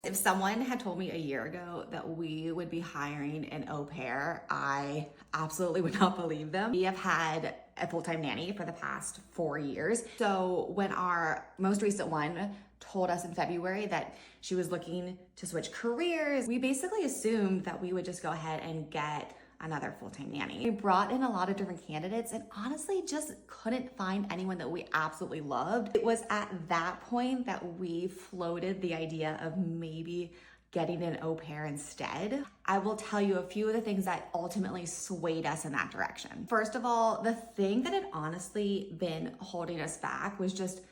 If someone had told me a year ago that we would be hiring an au pair, I absolutely would not believe them. We have had a full-time nanny for the past 4 years. So when our most recent one told us in February that she was looking to switch careers, we basically assumed that we would just go ahead and get another full-time nanny. We brought in a lot of different candidates and honestly just couldn't find anyone that we absolutely loved. It was at that point that we floated the idea of maybe getting an au pair instead. I will tell you a few of the things that ultimately swayed us in that direction. First of all, the thing that had honestly been holding us back was just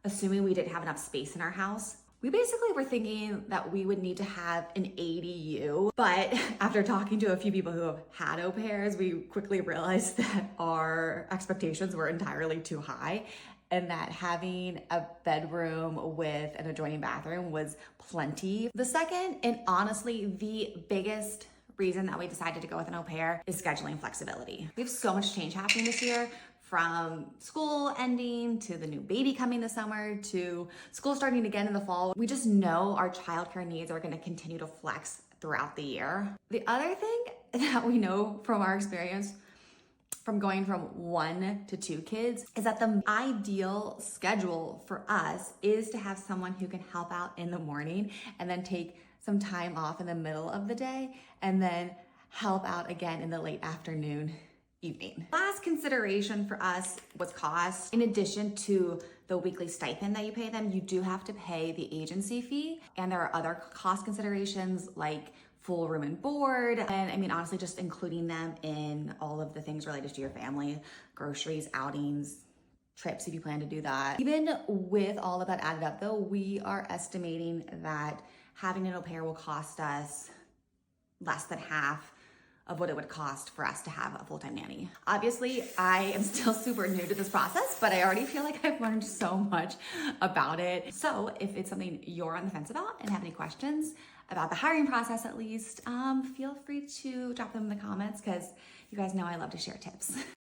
assuming we didn't have enough space in our house. We basically were thinking that we would need to have an ADU, but after talking to a few people who have had au pairs, we quickly realized that our expectations were entirely too high and that having a bedroom with an adjoining bathroom was plenty. The second, and honestly the biggest reason that we decided to go with an au pair, is scheduling flexibility. We have so much change happening this year, from school ending to the new baby coming this summer to school starting again in the fall. We just know our childcare needs are going to continue to flex throughout the year. The other thing that we know from our experience from going from 1 to 2 kids is that the ideal schedule for us is to have someone who can help out in the morning and then take some time off in the middle of the day and then help out again in the late afternoon, evening. Last consideration for us was cost. In addition to the weekly stipend that you pay them, you do have to pay the agency fee, and there are other cost considerations like full room and board, and I mean honestly just including them in all of the things related to your family, groceries, outings, trips if you plan to do that. Even with all of that added up though, we are estimating that having an au pair will cost us less than half of what it would cost for us to have a full-time nanny. Obviously, I am still super new to this process, but I already feel like I've learned so much about it. So if it's something you're on the fence about and have any questions about the hiring process at least, feel free to drop them in the comments because you guys know I love to share tips.